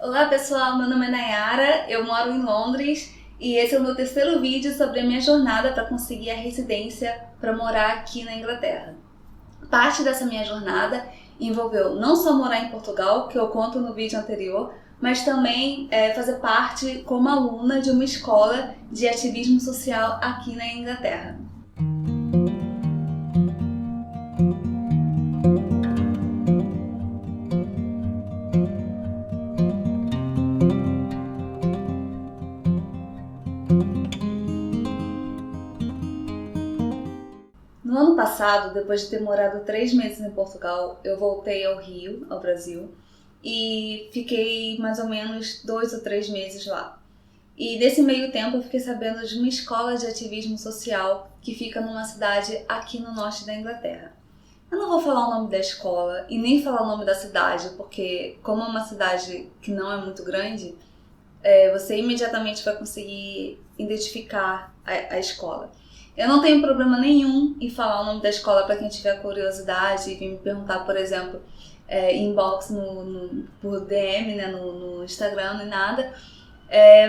Olá pessoal, meu nome é Nayara, eu moro em Londres e esse é o meu terceiro vídeo sobre a minha jornada para conseguir a residência para morar aqui na Inglaterra. Parte dessa minha jornada envolveu não só morar em Portugal, que eu conto no vídeo anterior, mas também fazer parte como aluna de uma escola de ativismo social aqui na Inglaterra. No ano passado, depois de ter morado 3 meses em Portugal, eu voltei ao Rio, ao Brasil, e fiquei mais ou menos 2 ou 3 meses lá. E nesse meio tempo eu fiquei sabendo de uma escola de ativismo social que fica numa cidade aqui no norte da Inglaterra. Eu não vou falar o nome da escola e nem falar o nome da cidade, porque como é uma cidade que não é muito grande, você imediatamente vai conseguir identificar a escola. Eu não tenho problema nenhum em falar o nome da escola para quem tiver curiosidade e vir me perguntar, por exemplo, inbox por DM, né, no Instagram, nem nada.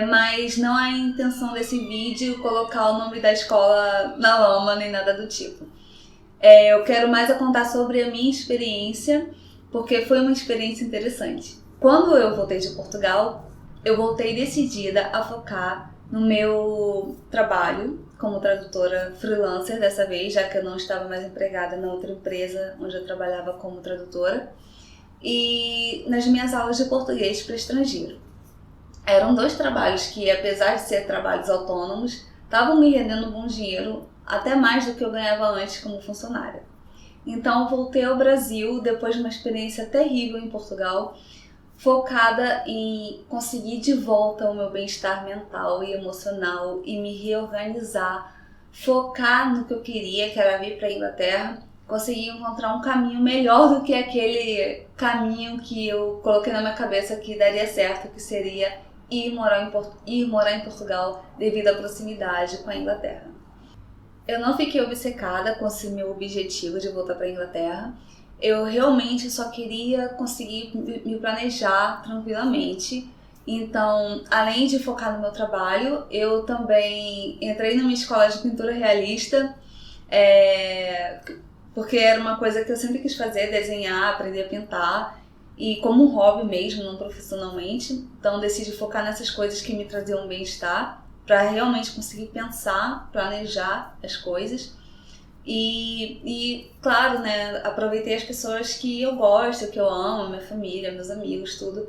Mas não é a intenção desse vídeo colocar o nome da escola na lama, nem nada do tipo. Eu quero mais contar sobre a minha experiência, porque foi uma experiência interessante. Quando eu voltei de Portugal, eu voltei decidida a focar no meu trabalho como tradutora freelancer dessa vez, já que eu não estava mais empregada na outra empresa onde eu trabalhava como tradutora, e nas minhas aulas de português para estrangeiro. Eram 2 trabalhos que, apesar de ser trabalhos autônomos, estavam me rendendo um bom dinheiro, até mais do que eu ganhava antes como funcionária. Então voltei ao Brasil depois de uma experiência terrível em Portugal, focada em conseguir de volta o meu bem-estar mental e emocional e me reorganizar, focar no que eu queria, que era vir para a Inglaterra, conseguir encontrar um caminho melhor do que aquele caminho que eu coloquei na minha cabeça que daria certo, que seria ir morar em Portugal devido à proximidade com a Inglaterra. Eu não fiquei obcecada com esse meu objetivo de voltar para a Inglaterra. Eu realmente só queria conseguir me planejar tranquilamente. Então, além de focar no meu trabalho, eu também entrei numa escola de pintura realista, porque era uma coisa que eu sempre quis fazer, desenhar, aprender a pintar, e como um hobby mesmo, não profissionalmente. Então, decidi focar nessas coisas que me traziam bem-estar, para realmente conseguir pensar, planejar as coisas. E claro, né, aproveitei as pessoas que eu gosto, que eu amo, minha família, meus amigos, tudo,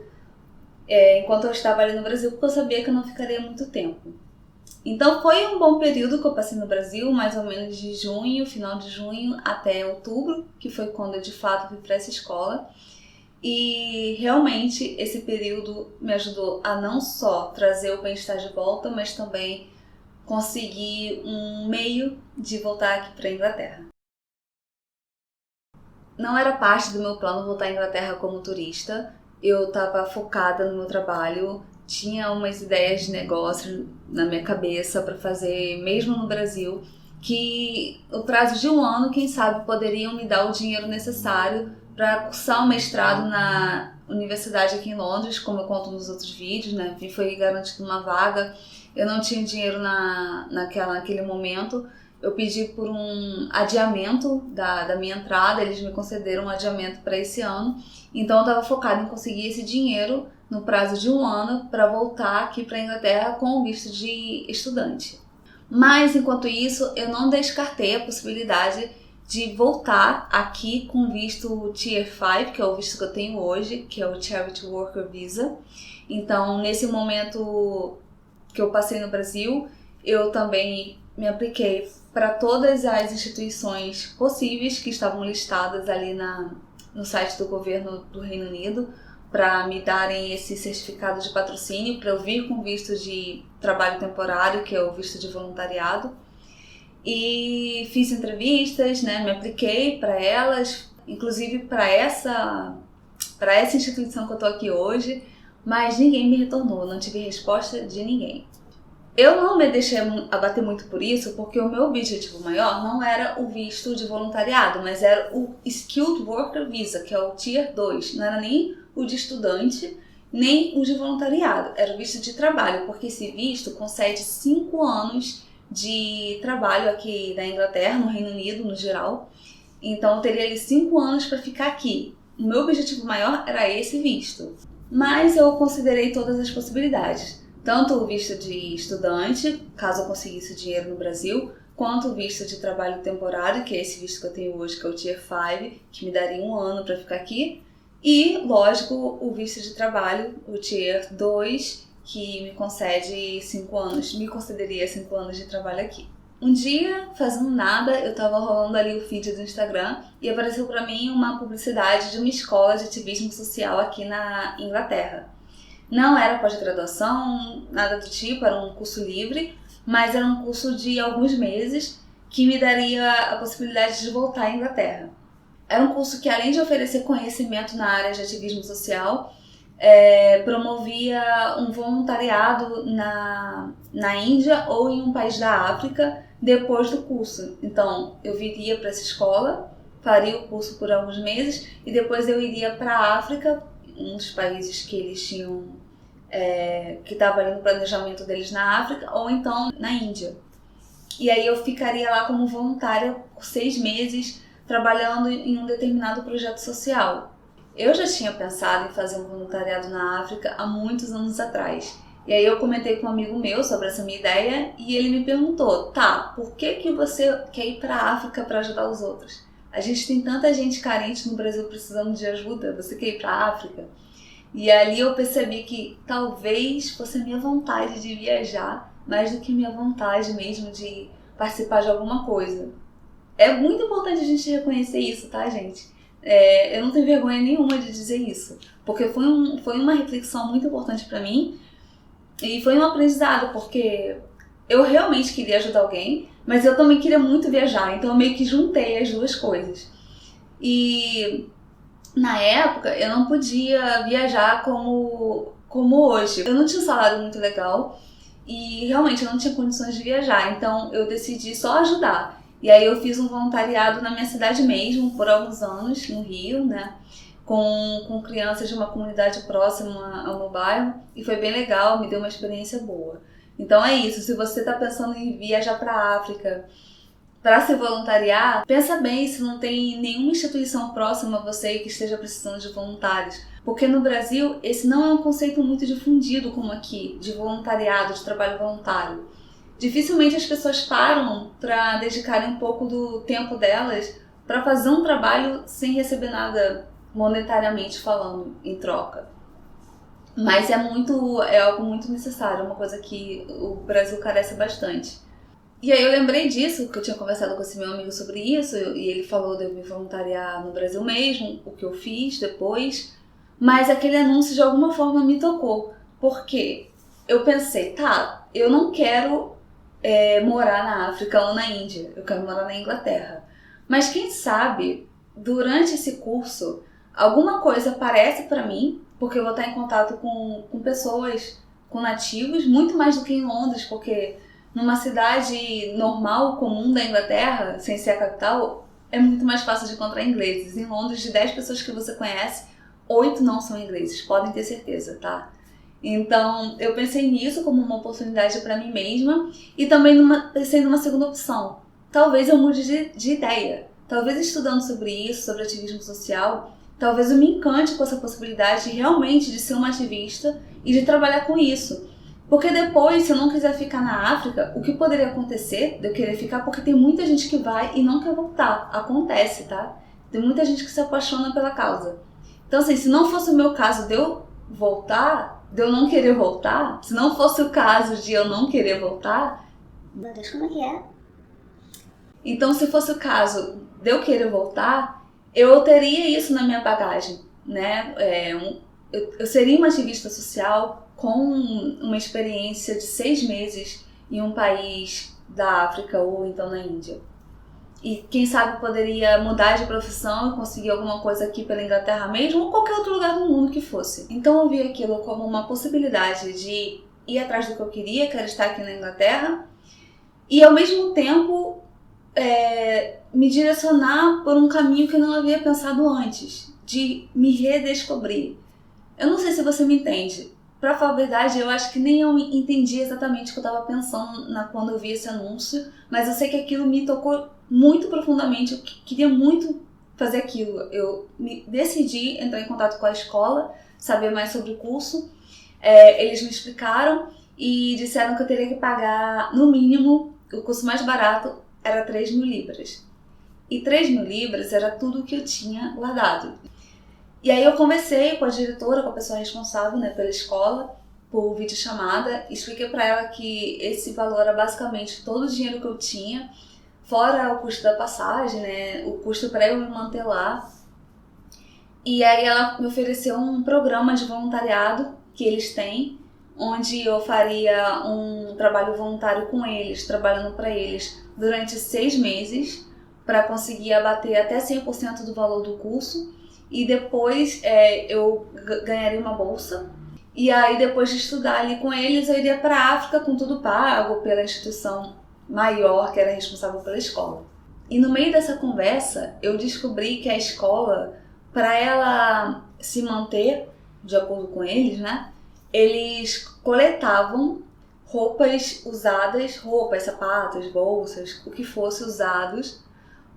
enquanto eu estava ali no Brasil, porque eu sabia que eu não ficaria muito tempo. Então foi um bom período que eu passei no Brasil, mais ou menos de junho, final de junho até outubro, que foi quando eu de fato fui para essa escola. E realmente esse período me ajudou a não só trazer o bem-estar de volta, mas também conseguir um meio de voltar aqui para a Inglaterra. Não era parte do meu plano voltar à Inglaterra como turista. Eu estava focada no meu trabalho, tinha umas ideias de negócio na minha cabeça para fazer mesmo no Brasil, que o prazo de 1 ano, quem sabe, poderiam me dar o dinheiro necessário para cursar um mestrado na universidade aqui em Londres, como eu conto nos outros vídeos, né? Me foi garantida uma vaga. Eu não tinha dinheiro naquele momento. Eu pedi por um adiamento da minha entrada, eles me concederam um adiamento para esse ano. Então eu estava focada em conseguir esse dinheiro no prazo de 1 ano para voltar aqui para a Inglaterra com o visto de estudante. Mas enquanto isso, eu não descartei a possibilidade de voltar aqui com o visto Tier 5, que é o visto que eu tenho hoje, que é o Charity Worker Visa. Então, nesse momento que eu passei no Brasil, eu também me apliquei para todas as instituições possíveis que estavam listadas ali no site do governo do Reino Unido, para me darem esse certificado de patrocínio, para eu vir com visto de trabalho temporário, que é o visto de voluntariado. E fiz entrevistas, né, me apliquei para elas, inclusive para essa instituição que eu estou aqui hoje, mas ninguém me retornou, não tive resposta de ninguém. Eu não me deixei abater muito por isso, porque o meu objetivo maior não era o visto de voluntariado, mas era o Skilled Worker Visa, que é o Tier 2, não era nem o de estudante, nem o de voluntariado, era o visto de trabalho, porque esse visto concede 5 anos de trabalho aqui na Inglaterra, no Reino Unido, no geral. Então eu teria ali 5 anos para ficar aqui. O meu objetivo maior era esse visto. Mas eu considerei todas as possibilidades. Tanto o visto de estudante, caso eu conseguisse dinheiro no Brasil, quanto o visto de trabalho temporário, que é esse visto que eu tenho hoje, que é o Tier 5, que me daria 1 ano para ficar aqui. E, lógico, o visto de trabalho, o Tier 2, que me concede 5 anos, me concederia 5 anos de trabalho aqui. Um dia, fazendo nada, eu tava rolando ali o feed do Instagram e apareceu pra mim uma publicidade de uma escola de ativismo social aqui na Inglaterra. Não era pós-graduação, nada do tipo, era um curso livre, mas era um curso de alguns meses que me daria a possibilidade de voltar à Inglaterra. Era um curso que, além de oferecer conhecimento na área de ativismo social, promovia um voluntariado na Índia ou em um país da África depois do curso. Então, eu viria para essa escola, faria o curso por alguns meses e depois eu iria para a África, um dos países que eles tinham, que estava ali no planejamento deles na África, ou então na Índia. E aí eu ficaria lá como voluntária por 6 meses, trabalhando em um determinado projeto social. Eu já tinha pensado em fazer um voluntariado na África há muitos anos atrás. E aí eu comentei com um amigo meu sobre essa minha ideia e ele me perguntou, tá, por que você quer ir para a África para ajudar os outros? A gente tem tanta gente carente no Brasil precisando de ajuda, você quer ir para a África? E ali eu percebi que talvez fosse a minha vontade de viajar mais do que minha vontade mesmo de participar de alguma coisa. É muito importante a gente reconhecer isso, tá, gente? Eu não tenho vergonha nenhuma de dizer isso, porque foi uma reflexão muito importante pra mim e foi um aprendizado, porque eu realmente queria ajudar alguém, mas eu também queria muito viajar, então eu meio que juntei as duas coisas. E na época eu não podia viajar como hoje. Eu não tinha um salário muito legal e realmente eu não tinha condições de viajar, então eu decidi só ajudar. E aí eu fiz um voluntariado na minha cidade mesmo, por alguns anos, no Rio, né? Com crianças de uma comunidade próxima ao meu bairro. E foi bem legal, me deu uma experiência boa. Então é isso, se você está pensando em viajar para a África para se voluntariar, pensa bem se não tem nenhuma instituição próxima a você que esteja precisando de voluntários. Porque no Brasil, esse não é um conceito muito difundido como aqui, de voluntariado, de trabalho voluntário. Dificilmente as pessoas param para dedicarem um pouco do tempo delas para fazer um trabalho sem receber nada monetariamente falando em troca. Mas é algo muito necessário, é uma coisa que o Brasil carece bastante. E aí eu lembrei disso, que eu tinha conversado com esse meu amigo sobre isso, e ele falou de eu me voluntariar no Brasil mesmo, o que eu fiz depois, mas aquele anúncio de alguma forma me tocou, porque eu pensei, tá, eu não quero morar na África ou na Índia, eu quero morar na Inglaterra. Mas quem sabe, durante esse curso, alguma coisa aparece pra mim, porque eu vou estar em contato com pessoas, com nativos, muito mais do que em Londres, porque numa cidade normal, comum da Inglaterra, sem ser a capital, é muito mais fácil de encontrar ingleses. Em Londres, de 10 pessoas que você conhece, 8 não são ingleses, podem ter certeza, tá? Então, eu pensei nisso como uma oportunidade para mim mesma e também pensei numa segunda opção. Talvez eu mude de ideia. Talvez estudando sobre isso, sobre ativismo social, talvez eu me encante com essa possibilidade realmente de ser uma ativista e de trabalhar com isso. Porque depois, se eu não quiser ficar na África, o que poderia acontecer de eu querer ficar, porque tem muita gente que vai e não quer voltar. Acontece, tá? Tem muita gente que se apaixona pela causa. Então, assim, se não fosse o meu caso de eu voltar, de eu não querer voltar, se não fosse o caso de eu não querer voltar... Meu Deus, como é que é? Então, se fosse o caso de eu querer voltar, eu teria isso na minha bagagem, né? Eu seria uma ativista social com uma experiência de 6 meses em um país da África ou então na Índia. E quem sabe poderia mudar de profissão e conseguir alguma coisa aqui pela Inglaterra mesmo ou qualquer outro lugar do mundo que fosse. Então eu vi aquilo como uma possibilidade de ir atrás do que eu queria, que era estar aqui na Inglaterra, e ao mesmo tempo me direcionar por um caminho que eu não havia pensado antes, de me redescobrir. Eu não sei se você me entende. Pra falar a verdade, eu acho que nem eu entendi exatamente o que eu tava pensando quando eu vi esse anúncio, mas eu sei que aquilo me tocou muito profundamente. Eu queria muito fazer aquilo. Eu decidi entrar em contato com a escola, saber mais sobre o curso. Eles me explicaram e disseram que eu teria que pagar, no mínimo, o curso mais barato era 3.000 libras. E 3.000 libras era tudo o que eu tinha guardado. E aí eu conversei com a diretora, com a pessoa responsável, né, pela escola, por videochamada, expliquei para ela que esse valor era basicamente todo o dinheiro que eu tinha, fora o custo da passagem, né, o custo para eu me manter lá. E aí ela me ofereceu um programa de voluntariado que eles têm, onde eu faria um trabalho voluntário com eles, trabalhando para eles durante 6 meses, para conseguir abater até 100% do valor do curso. E depois eu ganharia uma bolsa. E aí, depois de estudar ali com eles, eu iria para a África com tudo pago pela instituição maior que era responsável pela escola. E no meio dessa conversa, eu descobri que a escola, para ela se manter, de acordo com eles, né, eles coletavam roupas usadas, sapatos, bolsas, o que fosse usados,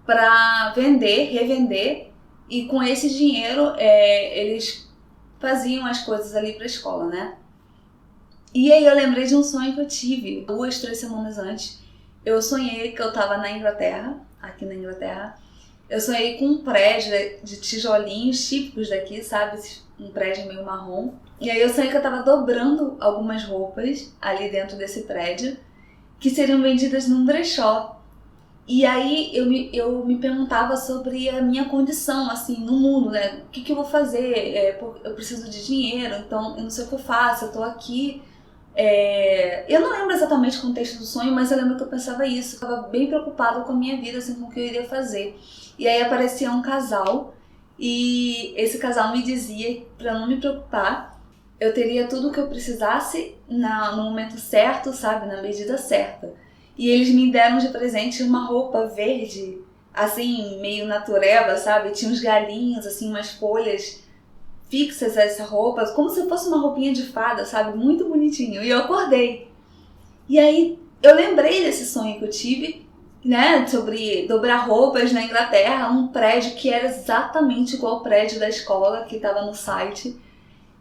para vender, revender. E com esse dinheiro, eles faziam as coisas ali pra escola, né? E aí eu lembrei de um sonho que eu tive 2, 3 semanas antes. Eu sonhei que eu tava na Inglaterra, aqui na Inglaterra. Eu sonhei com um prédio de tijolinhos típicos daqui, sabe? Um prédio meio marrom. E aí eu sonhei que eu tava dobrando algumas roupas ali dentro desse prédio, que seriam vendidas num brechó. E aí eu me perguntava sobre a minha condição, assim, no mundo, né? O que eu vou fazer? Eu preciso de dinheiro, então eu não sei o que eu faço, eu tô aqui. Eu não lembro exatamente o contexto do sonho, mas eu lembro que eu pensava isso. Eu tava bem preocupada com a minha vida, assim, com o que eu iria fazer. E aí aparecia um casal, e esse casal me dizia pra não me preocupar, eu teria tudo o que eu precisasse no momento certo, sabe? Na medida certa. E eles me deram de presente uma roupa verde, assim, meio natureba, sabe? Tinha uns galinhos, assim, umas folhas fixas a essa roupa, como se fosse uma roupinha de fada, sabe? Muito bonitinho. E eu acordei. E aí eu lembrei desse sonho que eu tive, né? Sobre dobrar roupas na Inglaterra, um prédio que era exatamente igual ao prédio da escola que estava no site.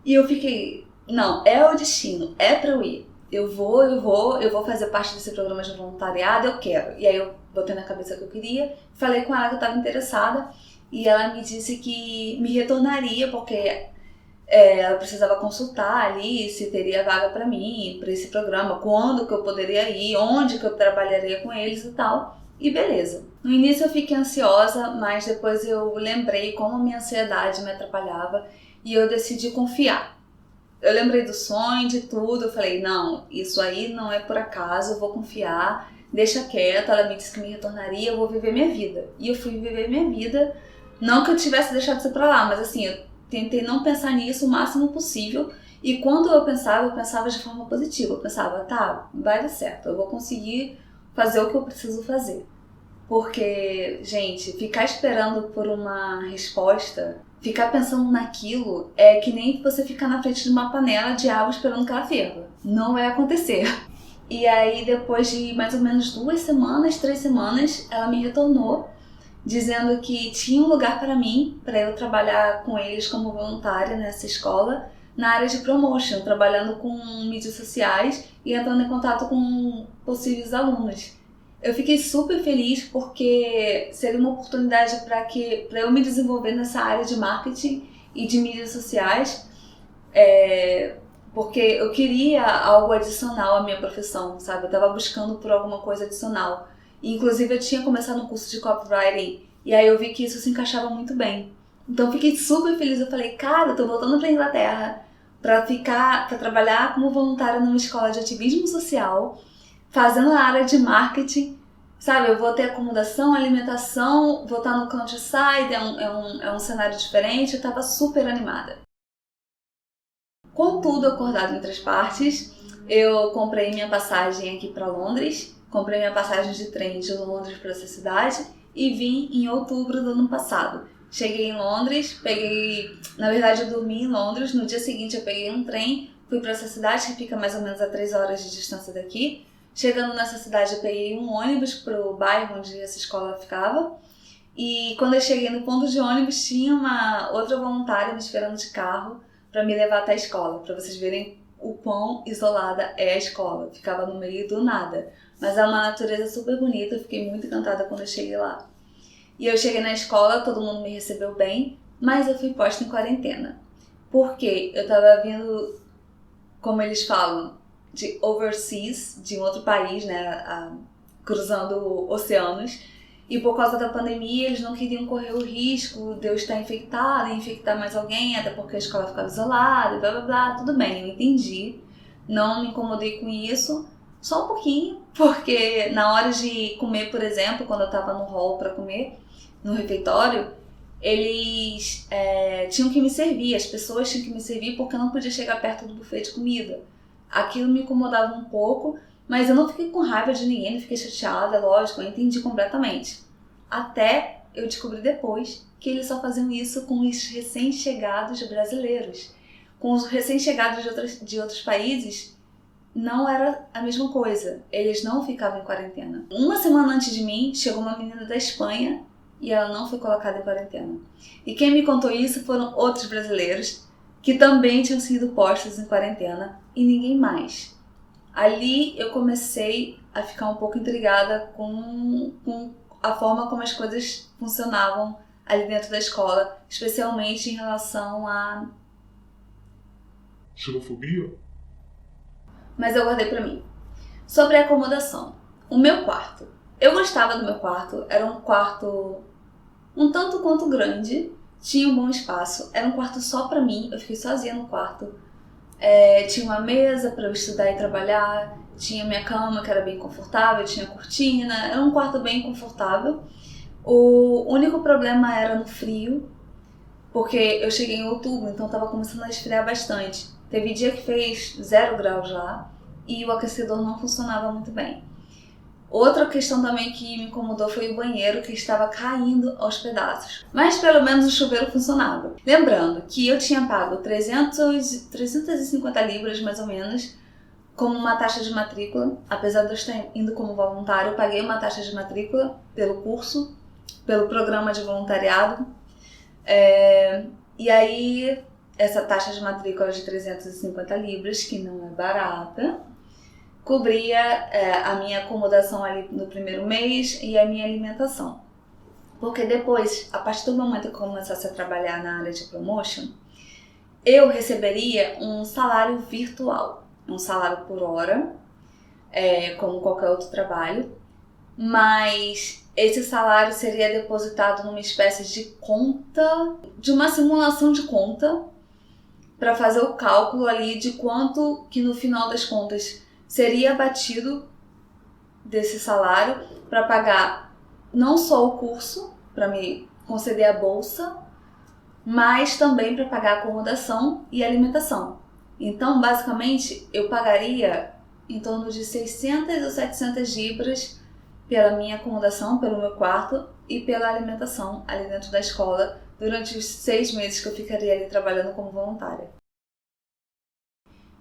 E eu fiquei, não, é o destino, é pra eu ir. Eu vou fazer parte desse programa de voluntariado, eu quero. E aí eu botei na cabeça que eu queria, falei com ela que eu estava interessada e ela me disse que me retornaria porque ela precisava consultar ali se teria vaga para mim, para esse programa, quando que eu poderia ir, onde que eu trabalharia com eles e tal. E beleza. No início eu fiquei ansiosa, mas depois eu lembrei como a minha ansiedade me atrapalhava e eu decidi confiar. Eu lembrei do sonho, de tudo, eu falei, não, isso aí não é por acaso, eu vou confiar, deixa quieto, ela me disse que me retornaria, eu vou viver minha vida. E eu fui viver minha vida, não que eu tivesse deixado isso pra lá, mas assim, eu tentei não pensar nisso o máximo possível, e quando eu pensava de forma positiva, eu pensava, tá, vai dar certo, eu vou conseguir fazer o que eu preciso fazer. Porque, gente, ficar esperando por uma resposta, ficar pensando naquilo, é que nem você ficar na frente de uma panela de água esperando que ela ferva. Não vai acontecer. E aí, depois de mais ou menos 2 semanas, 3 semanas, ela me retornou, dizendo que tinha um lugar para mim, para eu trabalhar com eles como voluntária nessa escola, na área de promotion, trabalhando com mídias sociais e entrando em contato com possíveis alunos. Eu fiquei super feliz porque seria uma oportunidade para eu me desenvolver nessa área de marketing e de mídias sociais, porque eu queria algo adicional à minha profissão, sabe? Eu estava buscando por alguma coisa adicional. E, inclusive, eu tinha começado um curso de copywriting e aí eu vi que isso se encaixava muito bem. Então, eu fiquei super feliz. Eu falei, cara, eu tô voltando para a Inglaterra para trabalhar como voluntária numa escola de ativismo social, fazendo a área de marketing, sabe? Eu vou ter acomodação, alimentação, vou estar no countryside, é um cenário diferente, eu tava super animada. Com tudo acordado em 3 partes, eu comprei minha passagem aqui para Londres, comprei minha passagem de trem de Londres para essa cidade e vim em outubro do ano passado. Cheguei em Londres, na verdade eu dormi em Londres, no dia seguinte eu peguei um trem, fui para essa cidade que fica mais ou menos a 3 horas de distância daqui. Chegando nessa cidade eu peguei um ônibus pro bairro onde essa escola ficava. E quando eu cheguei no ponto de ônibus, tinha uma outra voluntária me esperando de carro para me levar até a escola, para vocês verem o quão isolada é a escola. Ficava no meio do nada, mas é uma natureza super bonita, eu fiquei muito encantada quando eu cheguei lá. E eu cheguei na escola, todo mundo me recebeu bem, mas eu fui posta em quarentena. Porque eu tava vindo, como eles falam, de overseas, de um outro país, né, cruzando oceanos. E por causa da pandemia, eles não queriam correr o risco de eu estar infectada e infectar mais alguém, até porque a escola ficava isolada e blá blá blá. Tudo bem, eu entendi. Não me incomodei com isso, só um pouquinho, porque na hora de comer, por exemplo, quando eu tava no hall para comer, no refeitório, eles tinham que me servir, as pessoas tinham que me servir porque eu não podia chegar perto do buffet de comida. Aquilo me incomodava um pouco, mas eu não fiquei com raiva de ninguém, não fiquei chateada, lógico, eu entendi completamente. Até eu descobri depois que eles só faziam isso com os recém-chegados brasileiros. Com os recém-chegados de outros países, não era a mesma coisa. Eles não ficavam em quarentena. Uma semana antes de mim, chegou uma menina da Espanha e ela não foi colocada em quarentena. E quem me contou isso foram outros brasileiros que também tinham sido postos em quarentena e ninguém mais. Ali eu comecei a ficar um pouco intrigada com a forma como as coisas funcionavam ali dentro da escola, especialmente em relação a xenofobia. Mas eu guardei pra mim. Sobre a acomodação. O meu quarto. Eu gostava do meu quarto, era um quarto um tanto quanto grande, tinha um bom espaço, era um quarto só pra mim, eu fiquei sozinha no quarto. Tinha uma mesa para eu estudar e trabalhar, tinha minha cama que era bem confortável, tinha cortina, era um quarto bem confortável. O único problema era no frio, porque eu cheguei em outubro, então estava começando a esfriar bastante. Teve dia que fez 0 graus lá e o aquecedor não funcionava muito bem. Outra questão também que me incomodou foi o banheiro, que estava caindo aos pedaços. Mas pelo menos o chuveiro funcionava. Lembrando que eu tinha pago 350 libras, mais ou menos, como uma taxa de matrícula. Apesar de eu estar indo como voluntário, eu paguei uma taxa de matrícula pelo curso, pelo programa de voluntariado. E aí, essa taxa de matrícula de 350 libras, que não é barata, cobria a minha acomodação ali no primeiro mês e a minha alimentação. Porque depois, a partir do momento que eu começasse a trabalhar na área de promotion, eu receberia um salário virtual, um salário por hora, como qualquer outro trabalho, mas esse salário seria depositado numa espécie de conta, de uma simulação de conta, para fazer o cálculo ali de quanto que no final das contas seria abatido desse salário para pagar não só o curso, para me conceder a bolsa, mas também para pagar a acomodação e a alimentação. Então, basicamente, eu pagaria em torno de 600 ou 700 libras pela minha acomodação, pelo meu quarto e pela alimentação ali dentro da escola durante os 6 meses que eu ficaria ali trabalhando como voluntária.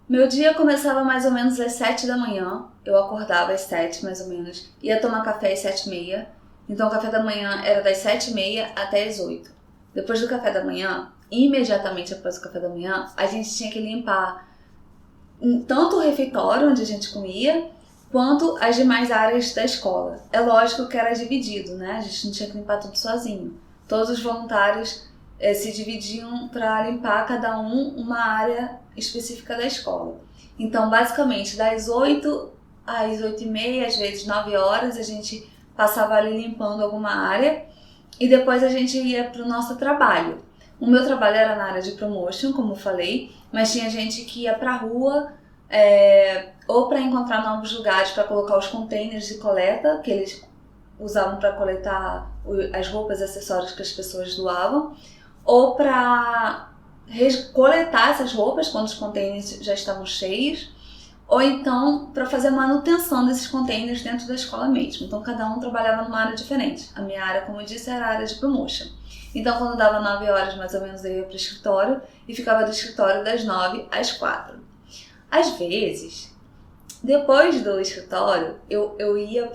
Meu dia começava mais ou menos às 7 da manhã, eu acordava às 7 mais ou menos, ia tomar café às 7h30, então o café da manhã era das 7h30 até as 8. Depois do café da manhã, imediatamente após o café da manhã, a gente tinha que limpar tanto o refeitório onde a gente comia, quanto as demais áreas da escola. É lógico que era dividido, né? A gente não tinha que limpar tudo sozinho. Todos os voluntários se dividiam para limpar cada uma área específica da escola. Então, basicamente, das 8 às 8h30, às vezes 9 horas, a gente passava ali limpando alguma área e depois a gente ia para o nosso trabalho. O meu trabalho era na área de promotion, como eu falei, mas tinha gente que ia para a rua ou para encontrar novos lugares para colocar os containers de coleta que eles usavam para coletar as roupas e acessórios que as pessoas doavam, ou para coletar essas roupas quando os containers já estavam cheios, ou então para fazer a manutenção desses containers dentro da escola mesmo. Então cada um trabalhava numa área diferente. A minha área, como eu disse, era a área de promotion. Então, quando dava 9 horas, mais ou menos, eu ia para o escritório e ficava do escritório das 9 às 4. Às vezes, depois do escritório, eu ia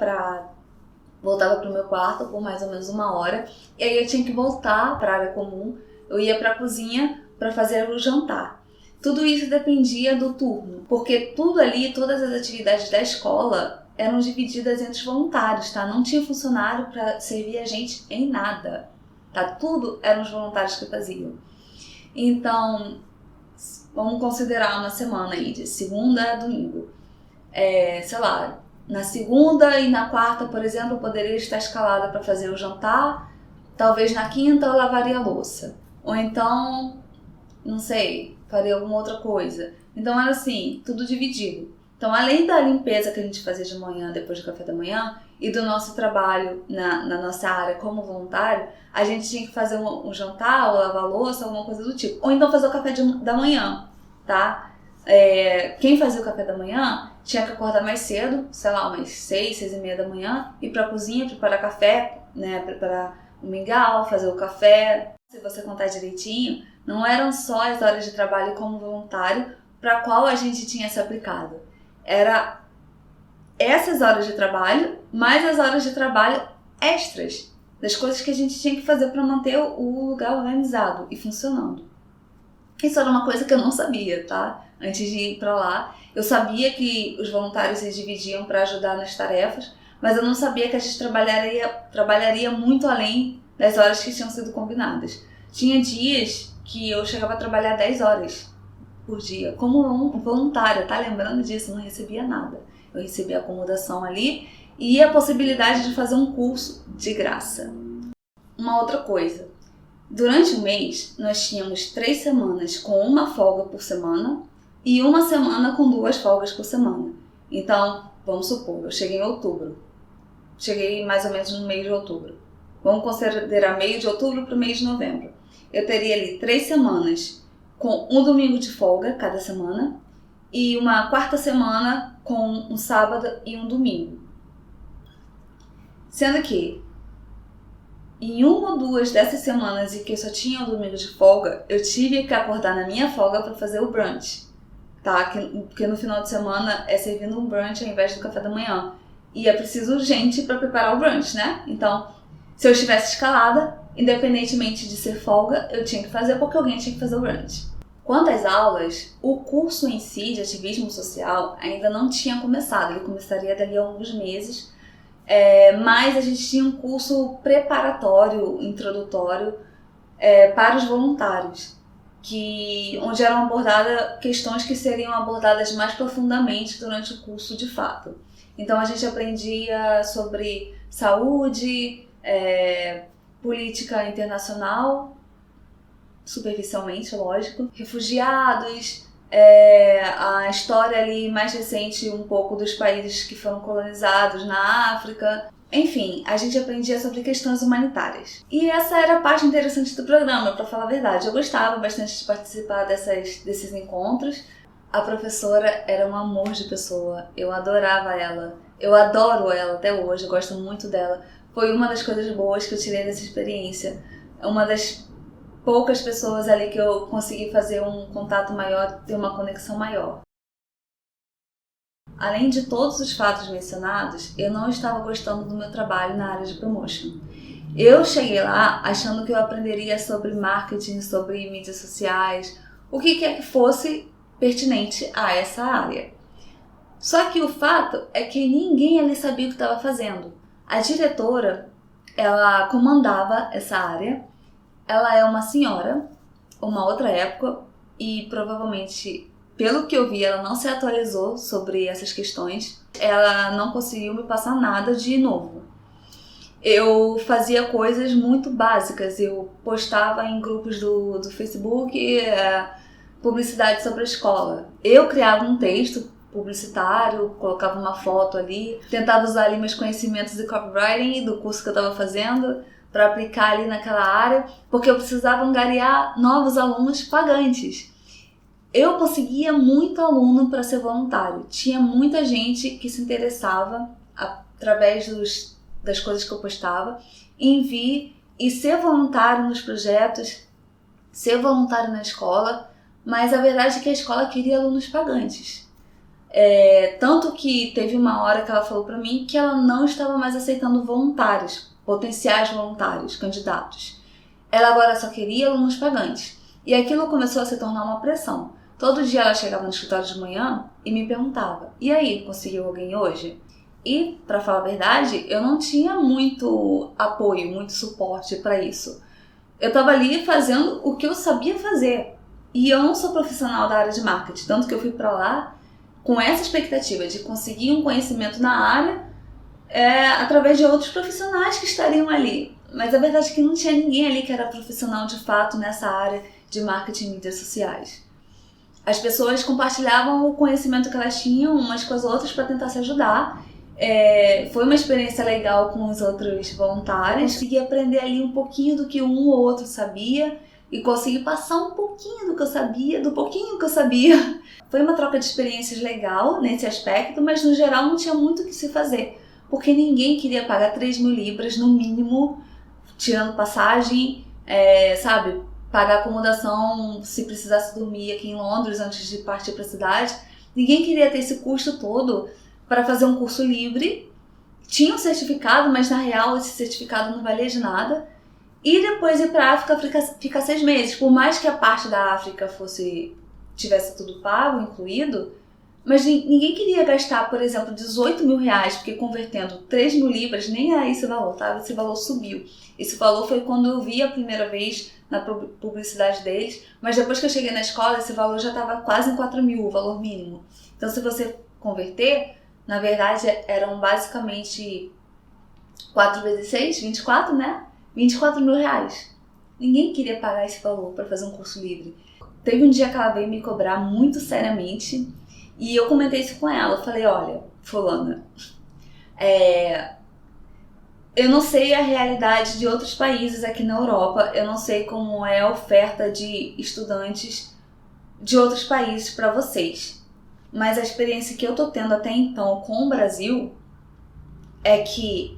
voltava para o meu quarto por mais ou menos 1 hora, e aí eu tinha que voltar para a área comum, eu ia para a cozinha para fazer o jantar. Tudo isso dependia do turno, porque tudo ali, todas as atividades da escola eram divididas entre os voluntários, tá? Não tinha funcionário para servir a gente em nada, tá? Tudo eram os voluntários que faziam. Então, vamos considerar uma semana aí, de segunda a domingo. Sei lá, na segunda e na quarta, por exemplo, eu poderia estar escalada para fazer o jantar. Talvez na quinta eu lavaria a louça. Ou então, não sei, faria alguma outra coisa. Então era assim, tudo dividido. Então, além da limpeza que a gente fazia de manhã, depois do café da manhã, e do nosso trabalho na nossa área como voluntário, a gente tinha que fazer um jantar, ou lavar a louça, alguma coisa do tipo. Ou então fazer o café da manhã, tá? Quem fazia o café da manhã tinha que acordar mais cedo, sei lá, umas 6, 6:30 da manhã, ir pra cozinha, preparar café, né, preparar o mingau, fazer o café. Se você contar direitinho, não eram só as horas de trabalho como voluntário para qual a gente tinha se aplicado. Era essas horas de trabalho, mais as horas de trabalho extras, das coisas que a gente tinha que fazer para manter o lugar organizado e funcionando. Isso era uma coisa que eu não sabia, tá? Antes de ir para lá, eu sabia que os voluntários se dividiam para ajudar nas tarefas, mas eu não sabia que a gente trabalharia muito além das horas que tinham sido combinadas. Tinha dias que eu chegava a trabalhar 10 horas por dia, como voluntária, tá? Lembrando disso, não recebia nada. Eu recebia acomodação ali e a possibilidade de fazer um curso de graça. Uma outra coisa, durante o mês nós tínhamos 3 semanas com uma folga por semana e uma semana com 2 folgas por semana. Então, vamos supor, eu cheguei em outubro, cheguei mais ou menos no mês de outubro. Vamos considerar meio de outubro para o mês de novembro. Eu teria ali 3 semanas com um domingo de folga cada semana e uma quarta semana com um sábado e um domingo. Sendo que em uma ou 2 dessas semanas em que eu só tinha um domingo de folga, eu tive que acordar na minha folga para fazer o brunch, tá? Porque no final de semana é servindo um brunch ao invés do café da manhã. E é preciso gente para preparar o brunch, né? Então, se eu estivesse escalada, independentemente de ser folga, eu tinha que fazer porque alguém tinha que fazer o brunch. Quanto às aulas, o curso em si de ativismo social ainda não tinha começado. Ele começaria dali a alguns meses, mas a gente tinha um curso preparatório, introdutório, para os voluntários, onde eram abordadas questões que seriam abordadas mais profundamente durante o curso de fato. Então a gente aprendia sobre saúde, política internacional, superficialmente, lógico, refugiados, a história ali mais recente um pouco dos países que foram colonizados na África. Enfim, a gente aprendia sobre questões humanitárias. E essa era a parte interessante do programa, para falar a verdade. Eu gostava bastante de participar desses encontros. A professora era um amor de pessoa, eu adorava ela, eu adoro ela até hoje, eu gosto muito dela. Foi uma das coisas boas que eu tirei dessa experiência. Uma das poucas pessoas ali que eu consegui fazer um contato maior, ter uma conexão maior. Além de todos os fatos mencionados, eu não estava gostando do meu trabalho na área de promotion. Eu cheguei lá achando que eu aprenderia sobre marketing, sobre mídias sociais, o que quer que fosse pertinente a essa área. Só que o fato é que ninguém ali sabia o que estava fazendo. A diretora, ela comandava essa área. Ela é uma senhora, uma outra época, e provavelmente, pelo que eu vi, ela não se atualizou sobre essas questões. Ela não conseguiu me passar nada de novo. Eu fazia coisas muito básicas. Eu postava em grupos do Facebook publicidade sobre a escola. Eu criava um texto publicitário, colocava uma foto ali, tentava usar ali meus conhecimentos de copywriting do curso que eu estava fazendo para aplicar ali naquela área, porque eu precisava angariar novos alunos pagantes. Eu conseguia muito aluno para ser voluntário. Tinha muita gente que se interessava através das coisas que eu postava em vir e ser voluntário nos projetos, ser voluntário na escola, mas a verdade é que a escola queria alunos pagantes. Tanto que teve uma hora que ela falou para mim que ela não estava mais aceitando voluntários, potenciais voluntários, candidatos. Ela agora só queria alunos pagantes. E aquilo começou a se tornar uma pressão. Todo dia ela chegava no escritório de manhã e me perguntava: e aí, conseguiu alguém hoje? E, para falar a verdade, eu não tinha muito apoio, muito suporte para isso. Eu estava ali fazendo o que eu sabia fazer. E eu não sou profissional da área de marketing, tanto que eu fui para lá com essa expectativa de conseguir um conhecimento na área através de outros profissionais que estariam ali. Mas a verdade é que não tinha ninguém ali que era profissional de fato nessa área de marketing e mídias sociais. As pessoas compartilhavam o conhecimento que elas tinham umas com as outras para tentar se ajudar. Foi uma experiência legal com os outros voluntários. Consegui aprender ali um pouquinho do que um ou outro sabia e consegui passar um pouquinho do que eu sabia, do pouquinho que eu sabia. Foi uma troca de experiências legal nesse aspecto, mas no geral não tinha muito o que se fazer, porque ninguém queria pagar 3.000 libras no mínimo, tirando passagem, sabe? Pagar acomodação se precisasse dormir aqui em Londres antes de partir para a cidade. Ninguém queria ter esse custo todo para fazer um curso livre. Tinha um certificado, mas na real esse certificado não valia de nada. E depois ir para a África ficar 6 meses. Por mais que a parte da África tivesse tudo pago, incluído, mas ninguém queria gastar, por exemplo, 18.000 reais, porque convertendo 3.000 libras nem era esse valor, tá? Esse valor subiu. Esse valor foi quando eu vi a primeira vez na publicidade deles, mas depois que eu cheguei na escola, esse valor já estava quase em 4.000, o valor mínimo. Então, se você converter, na verdade, eram basicamente 4 vezes 6, 24, né? 24.000 reais. Ninguém queria pagar esse valor para fazer um curso livre. Teve um dia que ela veio me cobrar muito seriamente e eu comentei isso com ela. Eu falei: olha, fulana, eu não sei a realidade de outros países aqui na Europa, eu não sei como é a oferta de estudantes de outros países para vocês, mas a experiência que eu tô tendo até então com o Brasil é que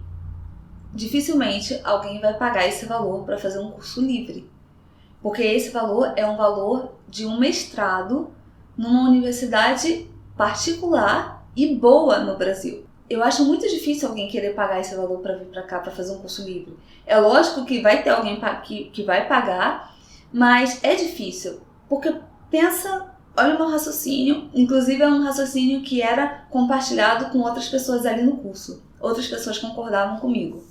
dificilmente alguém vai pagar esse valor para fazer um curso livre, porque esse valor é um valor de um mestrado numa universidade particular e boa no Brasil. Eu acho muito difícil alguém querer pagar esse valor para vir para cá para fazer um curso livre. É lógico que vai ter alguém que vai pagar, mas é difícil, porque pensa, olha o meu raciocínio, inclusive é um raciocínio que era compartilhado com outras pessoas ali no curso. Outras pessoas concordavam comigo.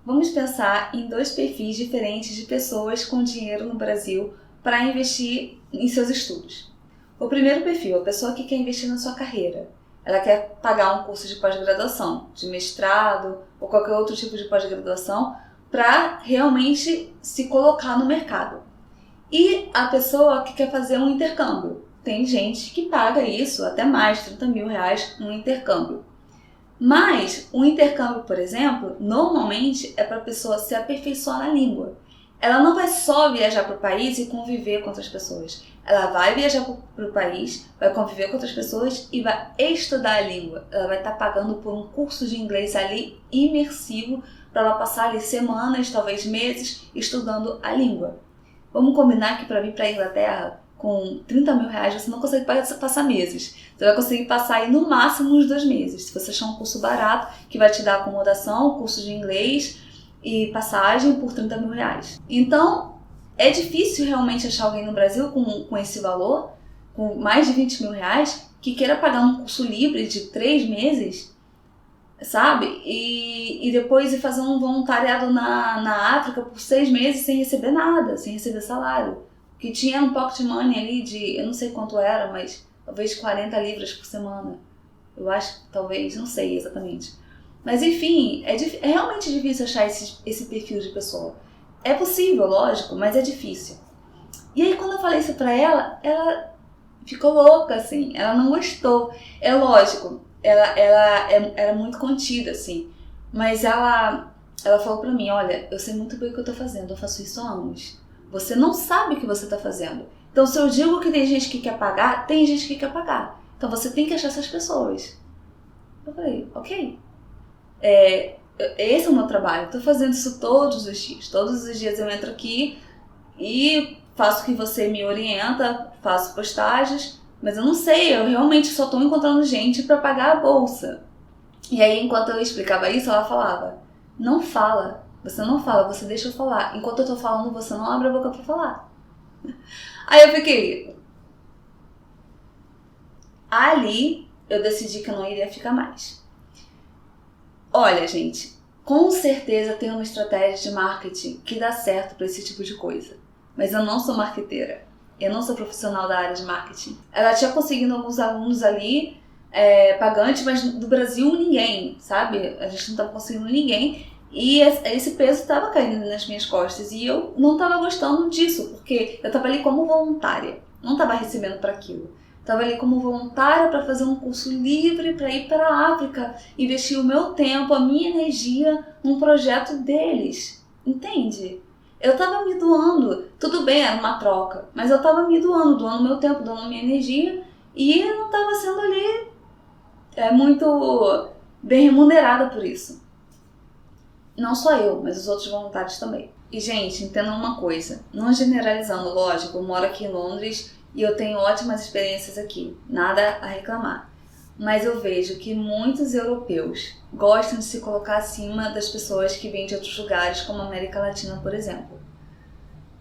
Vamos pensar em 2 perfis diferentes de pessoas com dinheiro no Brasil para investir em seus estudos. O primeiro perfil, a pessoa que quer investir na sua carreira. Ela quer pagar um curso de pós-graduação, de mestrado ou qualquer outro tipo de pós-graduação para realmente se colocar no mercado. E a pessoa que quer fazer um intercâmbio. Tem gente que paga isso, até mais, 30.000 reais num intercâmbio. Mas o intercâmbio, por exemplo, normalmente é para a pessoa se aperfeiçoar na língua. Ela não vai só viajar para o país e conviver com outras pessoas. Ela vai viajar para o país, vai conviver com outras pessoas e vai estudar a língua. Ela vai estar pagando por um curso de inglês ali imersivo para ela passar ali semanas, talvez meses, estudando a língua. Vamos combinar que para vir para a Inglaterra, com 30.000 reais, você não consegue passar meses. Você vai conseguir passar aí no máximo uns 2 meses. Se você achar um curso barato, que vai te dar acomodação, curso de inglês e passagem por 30.000 reais. Então, é difícil realmente achar alguém no Brasil com esse valor, com mais de 20.000 reais, que queira pagar um curso livre de 3 meses, sabe? E depois ir fazer um voluntariado na África por 6 meses sem receber nada, sem receber salário. Que tinha um pocket money ali de, eu não sei quanto era, mas talvez 40 libras por semana. Eu acho que talvez, não sei exatamente. Mas enfim, é realmente difícil achar esse perfil de pessoa. É possível, lógico, mas é difícil. E aí quando eu falei isso pra ela, ela ficou louca, assim. Ela não gostou. É lógico, ela era muito contida, assim. Mas ela falou pra mim: olha, eu sei muito bem o que eu tô fazendo, eu faço isso há anos. Você não sabe o que você está fazendo. Então, se eu digo que tem gente que quer pagar, tem gente que quer pagar. Então, você tem que achar essas pessoas. Eu falei: ok. esse é o meu trabalho, eu tô fazendo isso todos os dias. Todos os dias eu entro aqui e faço o que você me orienta, faço postagens, mas eu não sei, eu realmente só tô encontrando gente para pagar a bolsa. E aí, enquanto eu explicava isso, ela falava, não fala, você não fala, você deixa eu falar. Enquanto eu tô falando, você não abre a boca pra falar. Aí eu fiquei... Ali, eu decidi que eu não iria ficar mais. Olha, gente, com certeza tem uma estratégia de marketing que dá certo para esse tipo de coisa. Mas eu não sou marqueteira. Eu não sou profissional da área de marketing. Ela tinha conseguido alguns alunos ali, pagantes, mas do Brasil ninguém, sabe? A gente não estava conseguindo ninguém. E esse peso estava caindo nas minhas costas. E eu não estava gostando disso, porque eu estava ali como voluntária. Não estava recebendo para aquilo. Estava ali como voluntária para fazer um curso livre para ir para a África, investir o meu tempo, a minha energia num projeto deles, entende? Eu estava me doando, tudo bem, era uma troca, mas eu estava me doando meu tempo, doando minha energia e eu não estava sendo ali muito bem remunerada por isso. Não só eu, mas os outros voluntários também. E gente, entendam uma coisa, não generalizando, lógico, eu moro aqui em Londres, e eu tenho ótimas experiências aqui, nada a reclamar. Mas eu vejo que muitos europeus gostam de se colocar acima das pessoas que vêm de outros lugares, como a América Latina, por exemplo.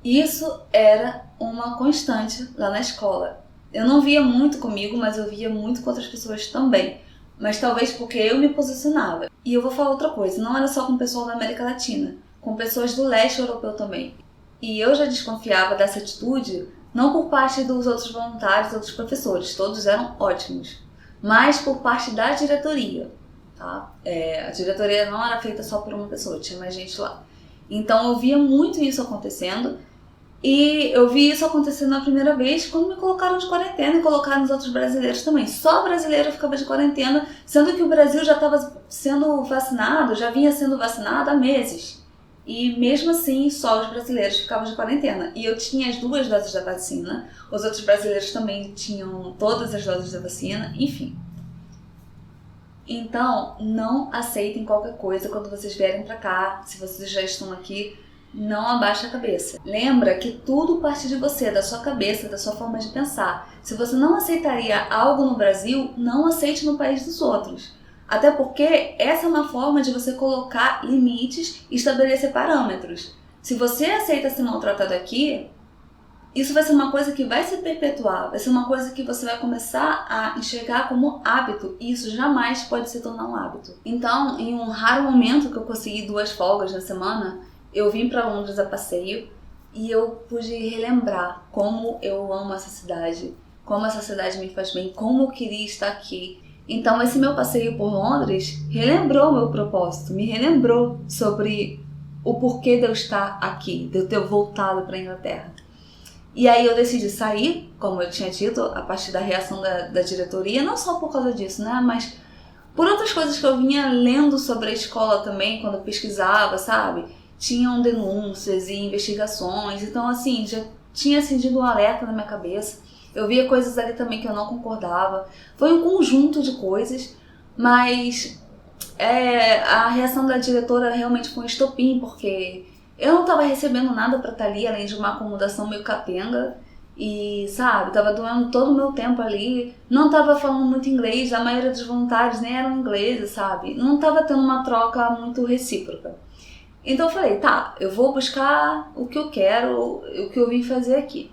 Isso era uma constante lá na escola. Eu não via muito comigo, mas eu via muito com outras pessoas também. Mas talvez porque eu me posicionava. E eu vou falar outra coisa, não era só com o pessoal da América Latina, com pessoas do leste europeu também. E eu já desconfiava dessa atitude, não por parte dos outros voluntários, outros professores, todos eram ótimos, mas por parte da diretoria, tá? A diretoria não era feita só por uma pessoa, tinha mais gente lá. Então eu via muito isso acontecendo, e eu vi isso acontecendo na primeira vez quando me colocaram de quarentena e colocaram os outros brasileiros também. Só brasileiro ficava de quarentena, sendo que o Brasil já estava sendo vacinado, já vinha sendo vacinado há meses. E mesmo assim, só os brasileiros ficavam de quarentena. E eu tinha as 2 doses da vacina, os outros brasileiros também tinham todas as doses da vacina, enfim. Então, não aceitem qualquer coisa quando vocês vierem pra cá. Se vocês já estão aqui, não abaixe a cabeça. Lembra que tudo parte de você, da sua cabeça, da sua forma de pensar. Se você não aceitaria algo no Brasil, não aceite no país dos outros. Até porque essa é uma forma de você colocar limites e estabelecer parâmetros. Se você aceita ser maltratado aqui, isso vai ser uma coisa que vai se perpetuar, vai ser uma coisa que você vai começar a enxergar como hábito, e isso jamais pode se tornar um hábito. Então, em um raro momento que eu consegui 2 folgas na semana, eu vim para Londres a passeio e eu pude relembrar como eu amo essa cidade, como essa cidade me faz bem, como eu queria estar aqui. Então esse meu passeio por Londres relembrou o meu propósito, me relembrou sobre o porquê de eu estar aqui, de eu ter voltado para a Inglaterra. E aí eu decidi sair, como eu tinha dito, a partir da reação da diretoria, não só por causa disso, né, mas por outras coisas que eu vinha lendo sobre a escola também, quando eu pesquisava, sabe? Tinham denúncias e investigações, então assim, já tinha acendido um alerta na minha cabeça. Eu via coisas ali também que eu não concordava. Foi um conjunto de coisas, mas a reação da diretora realmente foi um estopim, porque eu não estava recebendo nada para estar ali, além de uma acomodação meio capenga. E, sabe, tava doendo todo o meu tempo ali. Não tava falando muito inglês, a maioria dos voluntários nem eram ingleses, sabe? Não tava tendo uma troca muito recíproca. Então eu falei, tá, eu vou buscar o que eu quero, o que eu vim fazer aqui.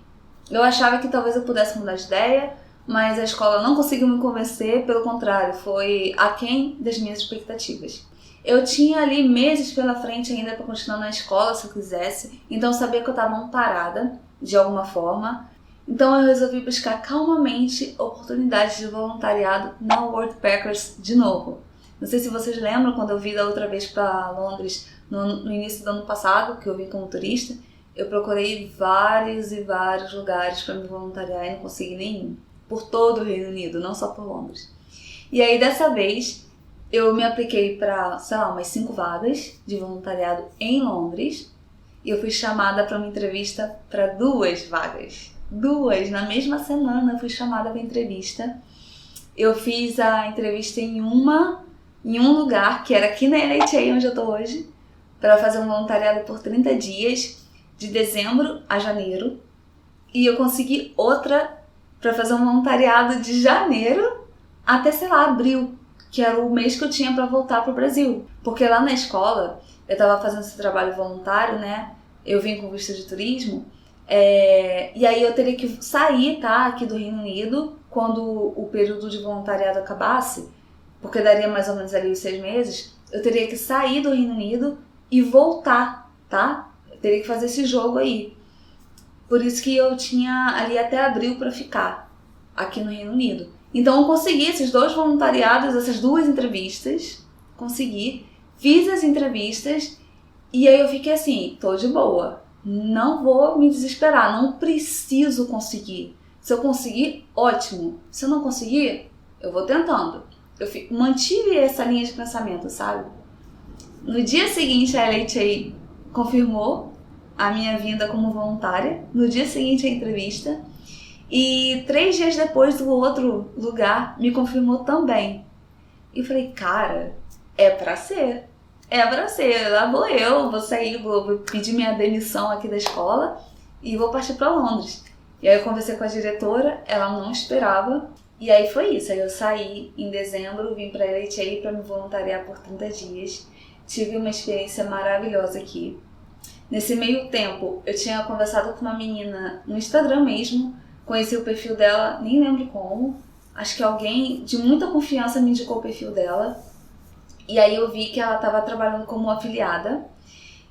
Eu achava que talvez eu pudesse mudar de ideia, mas a escola não conseguiu me convencer, pelo contrário, foi aquém das minhas expectativas. Eu tinha ali meses pela frente ainda para continuar na escola, se eu quisesse, então eu sabia que eu estava amparada, de alguma forma. Então eu resolvi buscar calmamente oportunidades de voluntariado na Worldpackers de novo. Não sei se vocês lembram quando eu vim da outra vez para Londres, no início do ano passado, que eu vim como turista, eu procurei vários e vários lugares para me voluntariar e não consegui nenhum. Por todo o Reino Unido, não só por Londres. E aí, dessa vez, eu me apliquei para, sei lá, umas 5 vagas de voluntariado em Londres. E eu fui chamada para uma entrevista para 2 vagas. 2! Na mesma semana eu fui chamada para entrevista. Eu fiz a entrevista em uma, em um lugar que era aqui na LHA, onde eu tô hoje, para fazer um voluntariado por 30 dias, de dezembro a janeiro. E eu consegui outra para fazer um voluntariado de janeiro até, sei lá, abril, que era o mês que eu tinha para voltar pro Brasil. Porque lá na escola, eu tava fazendo esse trabalho voluntário, né? Eu vim com visto de turismo. E aí eu teria que sair, tá, aqui do Reino Unido quando o período de voluntariado acabasse, porque daria mais ou menos ali os 6 meses. Eu teria que sair do Reino Unido e voltar, tá? Eu teria que fazer esse jogo aí. Por isso que eu tinha ali até abril para ficar aqui no Reino Unido. Então eu consegui esses 2 voluntariados, essas 2 entrevistas, consegui, fiz as entrevistas e aí eu fiquei assim, tô de boa, não vou me desesperar, não preciso conseguir. Se eu conseguir, ótimo. Se eu não conseguir, eu vou tentando. Eu mantive essa linha de pensamento, sabe? No dia seguinte, a LHA confirmou a minha vinda como voluntária. No dia seguinte, a entrevista. E 3 dias depois, o outro lugar me confirmou também. E eu falei, cara, é pra ser. É pra ser. Lá vou sair, vou pedir minha demissão aqui da escola e vou partir pra Londres. E aí eu conversei com a diretora, ela não esperava. E aí foi isso. Aí eu saí em dezembro, vim pra LHA pra me voluntariar por 30 dias. Tive uma experiência maravilhosa aqui. Nesse meio tempo, eu tinha conversado com uma menina no Instagram mesmo, conheci o perfil dela, nem lembro como. Acho que alguém de muita confiança me indicou o perfil dela. E aí eu vi que ela estava trabalhando como afiliada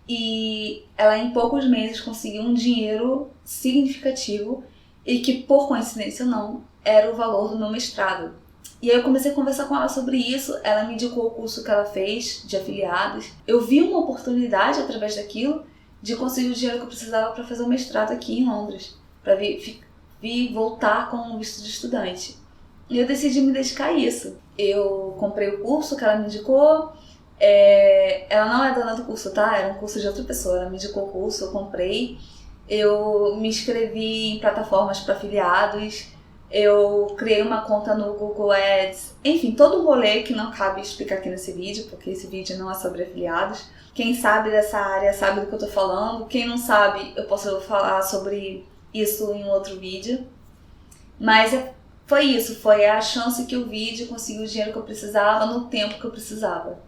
e ela em poucos meses conseguiu um dinheiro significativo e que, por coincidência ou não, era o valor do meu mestrado. E aí eu comecei a conversar com ela sobre isso, ela me indicou o curso que ela fez de afiliados. Eu vi uma oportunidade através daquilo de conseguir o dinheiro que eu precisava para fazer o mestrado aqui em Londres, para vir voltar com um visto de estudante. E eu decidi me dedicar a isso. Eu comprei o curso que ela me indicou. Ela não é dona do curso, tá? Era um curso de outra pessoa. Ela me indicou o curso, eu comprei. Eu me inscrevi em plataformas para afiliados. Eu criei uma conta no Google Ads. Enfim, todo um rolê que não cabe explicar aqui nesse vídeo, porque esse vídeo não é sobre afiliados. Quem sabe dessa área sabe do que eu tô falando. Quem não sabe, eu posso falar sobre isso em outro vídeo. Mas foi isso, foi a chance que eu vi de conseguir o dinheiro que eu precisava no tempo que eu precisava.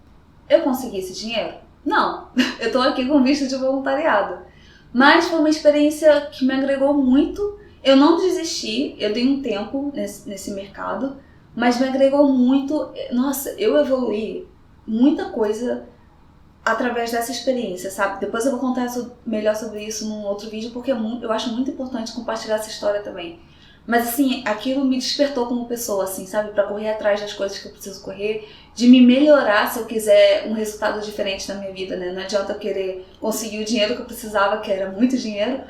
Eu consegui esse dinheiro? Não, eu tô aqui com visto de voluntariado. Mas foi uma experiência que me agregou muito. Eu não desisti, eu dei um tempo nesse mercado, mas me agregou muito. Nossa, eu evoluí muita coisa através dessa experiência, sabe? Depois eu vou contar melhor sobre isso num outro vídeo, porque eu acho muito importante compartilhar essa história também. Mas assim, aquilo me despertou como pessoa, assim, sabe? Pra correr atrás das coisas que eu preciso correr, de me melhorar se eu quiser um resultado diferente na minha vida, né? Não adianta eu querer conseguir o dinheiro que eu precisava, que era muito dinheiro,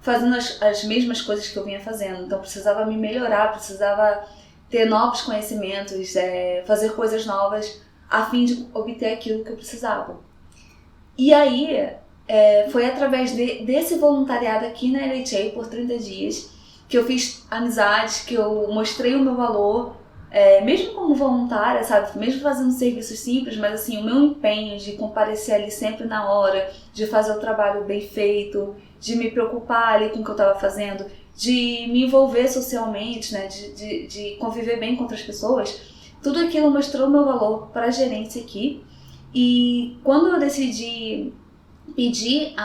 fazendo as mesmas coisas que eu vinha fazendo. Então eu precisava me melhorar, precisava ter novos conhecimentos, fazer coisas novas a fim de obter aquilo que eu precisava. E aí, foi através desse voluntariado aqui na LHA por 30 dias que eu fiz amizades, que eu mostrei o meu valor, mesmo como voluntária, sabe? Mesmo fazendo serviços simples, mas assim, o meu empenho de comparecer ali sempre na hora, de fazer o trabalho bem feito, de me preocupar ali com o que eu estava fazendo, de me envolver socialmente, né? De conviver bem com outras pessoas, tudo aquilo mostrou o meu valor para a gerência aqui. E quando eu decidi pedir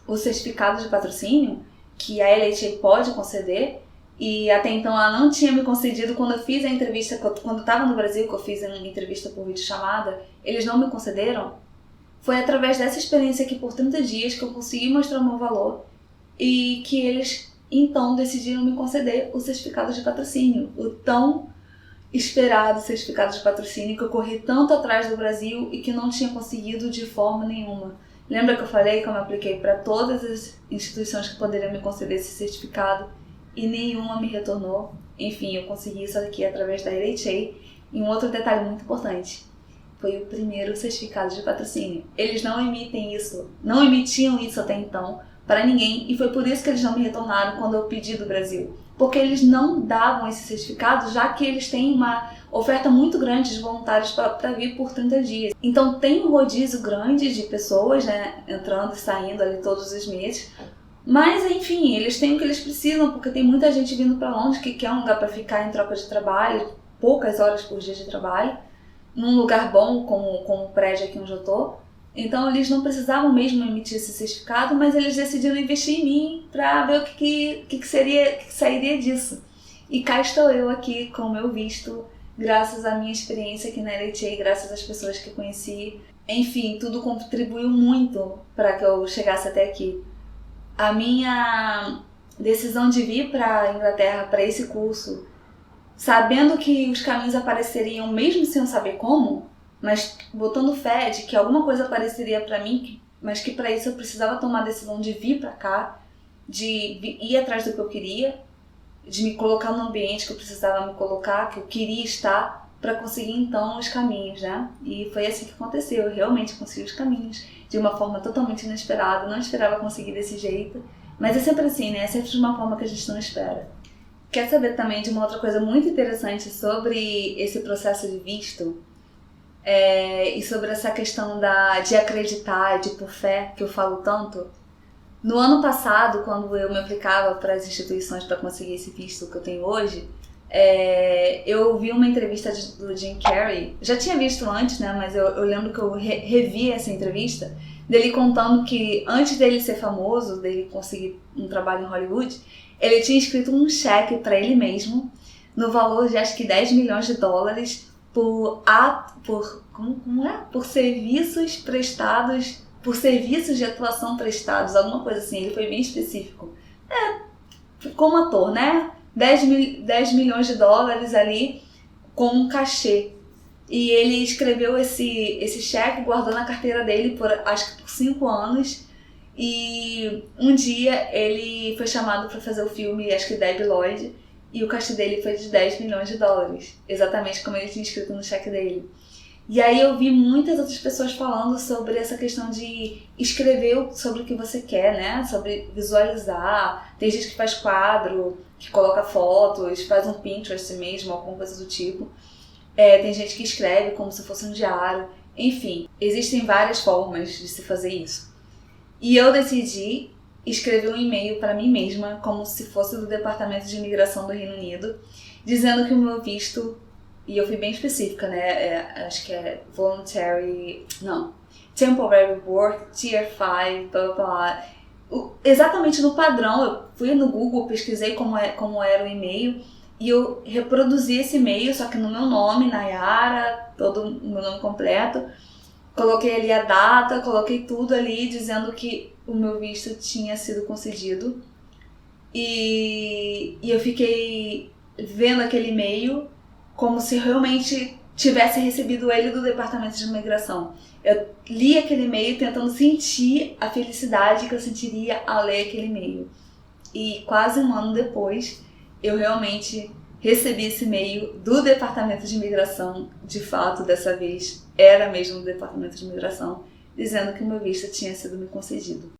o certificado de patrocínio, que a LHA pode conceder, e até então ela não tinha me concedido quando eu fiz a entrevista, quando eu estava no Brasil, que eu fiz uma entrevista por videochamada, eles não me concederam. Foi através dessa experiência aqui por 30 dias que eu consegui mostrar o meu valor e que eles então decidiram me conceder o certificado de patrocínio, o tão esperado certificado de patrocínio que eu corri tanto atrás do Brasil e que não tinha conseguido de forma nenhuma. Lembra que eu falei que eu me apliquei para todas as instituições que poderiam me conceder esse certificado e nenhuma me retornou? Enfim, eu consegui isso aqui através da LHA. E um outro detalhe muito importante, foi o primeiro certificado de patrocínio. Eles não emitiam isso até então para ninguém, e foi por isso que eles não me retornaram quando eu pedi do Brasil. porque eles não davam esse certificado, já que eles têm uma oferta muito grande de voluntários para vir por 30 dias. Então tem um rodízio grande de pessoas, né, entrando e saindo ali todos os meses. Mas, enfim, eles têm o que eles precisam, porque tem muita gente vindo para Londres que quer um lugar para ficar em troca de trabalho, poucas horas por dia de trabalho, num lugar bom, como o prédio aqui onde eu tô. Então eles não precisavam mesmo emitir esse certificado, mas eles decidiram investir em mim para ver o que sairia disso. E cá estou eu aqui com o meu visto, graças à minha experiência aqui na LHA, graças às pessoas que conheci. Enfim, tudo contribuiu muito para que eu chegasse até aqui. A minha decisão de vir para a Inglaterra para esse curso, sabendo que os caminhos apareceriam mesmo sem eu saber como, mas botando fé de que alguma coisa apareceria para mim, mas que para isso eu precisava tomar a decisão de vir para cá, de ir atrás do que eu queria, de me colocar no ambiente que eu precisava me colocar, que eu queria estar, para conseguir então os caminhos, né? E foi assim que aconteceu, eu realmente consegui os caminhos de uma forma totalmente inesperada, não esperava conseguir desse jeito, mas é sempre assim, né? É sempre de uma forma que a gente não espera. Quer saber também de uma outra coisa muito interessante sobre esse processo de visto? E sobre essa questão de acreditar, de por fé, que eu falo tanto. No ano passado, quando eu me aplicava para as instituições para conseguir esse visto que eu tenho hoje, eu vi uma entrevista do Jim Carrey. Já tinha visto antes, né? Mas eu lembro que eu revi essa entrevista dele contando que antes dele ser famoso, dele conseguir um trabalho em Hollywood, ele tinha escrito um cheque para ele mesmo no valor de acho que $10 milhões por serviços prestados, por serviços de atuação prestados, alguma coisa assim. Ele foi bem específico. Como ator, né? $10 milhões ali com um cachê. E ele escreveu esse cheque, guardou na carteira dele acho que por 5 anos. E um dia ele foi chamado para fazer o filme, acho que Debi Lloyd, e o cachê dele foi de $10 milhões, exatamente como ele tinha escrito no cheque dele. E aí eu vi muitas outras pessoas falando sobre essa questão de escrever sobre o que você quer, né? Sobre visualizar. Tem gente que faz quadro, que coloca fotos, faz um Pinterest mesmo, alguma coisa do tipo. Tem gente que escreve como se fosse um diário. Enfim, existem várias formas de se fazer isso. E eu decidi escrever um e-mail para mim mesma, como se fosse do Departamento de Imigração do Reino Unido, dizendo que o meu visto, e eu fui bem específica, né? Acho que é Temporary Work, Tier 5, blá blá blá. Exatamente no padrão, eu fui no Google, pesquisei como era o e-mail, e eu reproduzi esse e-mail, só que no meu nome, Nayara, todo o meu nome completo. Coloquei ali a data, coloquei tudo ali dizendo que o meu visto tinha sido concedido. E eu fiquei vendo aquele e-mail como se realmente tivesse recebido ele do Departamento de Imigração. Eu li aquele e-mail tentando sentir a felicidade que eu sentiria ao ler aquele e-mail. E quase um ano depois, eu realmente recebi esse e-mail do Departamento de Imigração, de fato, dessa vez era mesmo do Departamento de Imigração, dizendo que o meu visto tinha sido me concedido.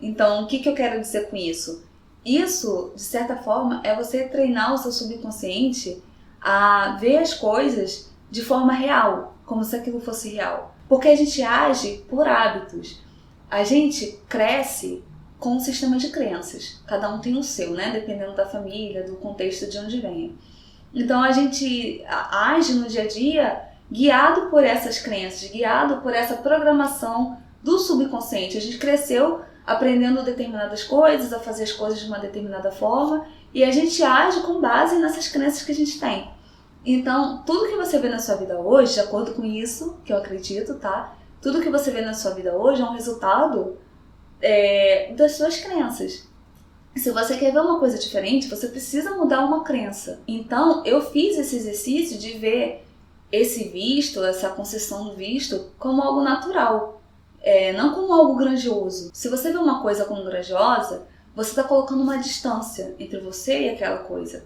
Então, o que eu quero dizer com isso? Isso, de certa forma, é você treinar o seu subconsciente a ver as coisas de forma real, como se aquilo fosse real. Porque a gente age por hábitos. A gente cresce com um sistema de crenças. Cada um tem o seu, né? Dependendo da família, do contexto de onde venha. Então a gente age no dia a dia guiado por essas crenças, guiado por essa programação do subconsciente. A gente cresceu aprendendo determinadas coisas, a fazer as coisas de uma determinada forma, e a gente age com base nessas crenças que a gente tem. Então, tudo que você vê na sua vida hoje, de acordo com isso, que eu acredito, tá? Tudo que você vê na sua vida hoje é um resultado das suas crenças. Se você quer ver uma coisa diferente, você precisa mudar uma crença. Então, eu fiz esse exercício de ver esse visto, essa concessão do visto, como algo natural, não como algo grandioso. Se você vê uma coisa como grandiosa, você está colocando uma distância entre você e aquela coisa.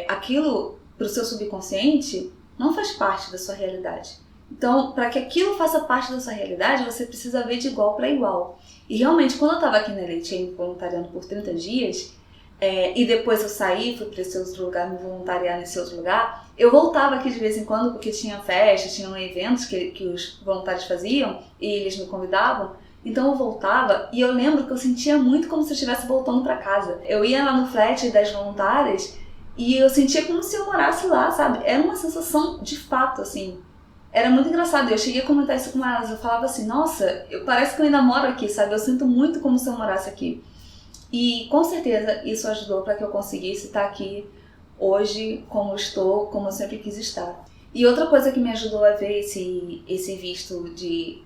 Aquilo, para o seu subconsciente, não faz parte da sua realidade. Então, para que aquilo faça parte da sua realidade, você precisa ver de igual para igual. E realmente, quando eu estava aqui na LHA voluntariando por 30 dias, e depois eu saí, fui para esse outro lugar, me voluntariar nesse outro lugar, eu voltava aqui de vez em quando, porque tinha festa, tinham eventos que os voluntários faziam, e eles me convidavam. Então eu voltava e eu lembro que eu sentia muito como se eu estivesse voltando para casa. Eu ia lá no flat das voluntárias e eu sentia como se eu morasse lá, sabe? Era uma sensação de fato, assim. Era muito engraçado. Eu cheguei a comentar isso com elas. Eu falava assim, nossa, parece que eu ainda moro aqui, sabe? Eu sinto muito como se eu morasse aqui. E com certeza isso ajudou para que eu conseguisse estar aqui hoje como eu estou, como eu sempre quis estar. E outra coisa que me ajudou a ver esse visto de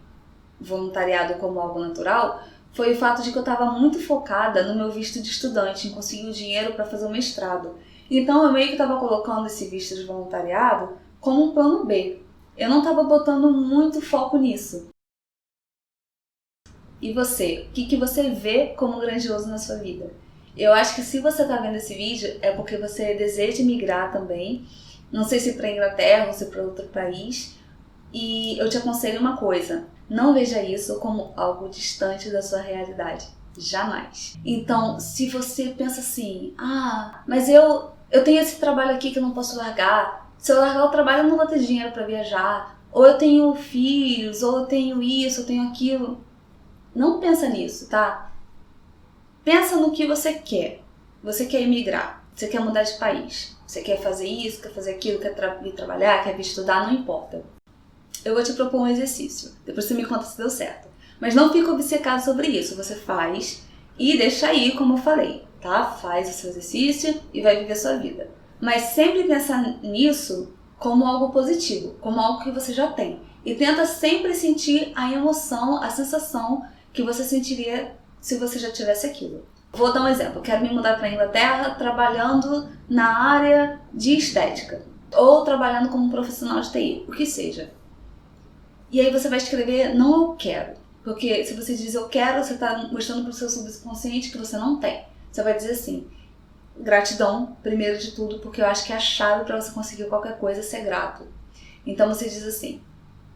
voluntariado como algo natural foi o fato de que eu estava muito focada no meu visto de estudante, em conseguir o dinheiro para fazer o mestrado. Então eu meio que estava colocando esse visto de voluntariado como um plano B. Eu não estava botando muito foco nisso. E você? O que você vê como grandioso na sua vida? Eu acho que se você está vendo esse vídeo é porque você deseja migrar também. Não sei se para a Inglaterra ou se para outro país. E eu te aconselho uma coisa. Não veja isso como algo distante da sua realidade. Jamais. Então, se você pensa assim, mas eu tenho esse trabalho aqui que eu não posso largar. Se eu largar o trabalho, eu não vou ter dinheiro para viajar. Ou eu tenho filhos, ou eu tenho isso, eu tenho aquilo. Não pensa nisso, tá? Pensa no que você quer. Você quer emigrar, você quer mudar de país, você quer fazer isso, quer fazer aquilo, quer vir trabalhar, quer vir estudar, não importa. Eu vou te propor um exercício, depois você me conta se deu certo. Mas não fica obcecado sobre isso, você faz e deixa aí como eu falei, tá? Faz o seu exercício e vai viver a sua vida. Mas sempre pensar nisso como algo positivo, como algo que você já tem. E tenta sempre sentir a emoção, a sensação que você sentiria se você já tivesse aquilo. Vou dar um exemplo, quero me mudar para a Inglaterra trabalhando na área de estética. Ou trabalhando como profissional de TI, o que seja. E aí você vai escrever, não eu quero. Porque se você diz eu quero, você está mostrando para o seu subconsciente que você não tem. Você vai dizer assim, gratidão, primeiro de tudo, porque eu acho que é a chave para você conseguir qualquer coisa é ser grato. Então você diz assim,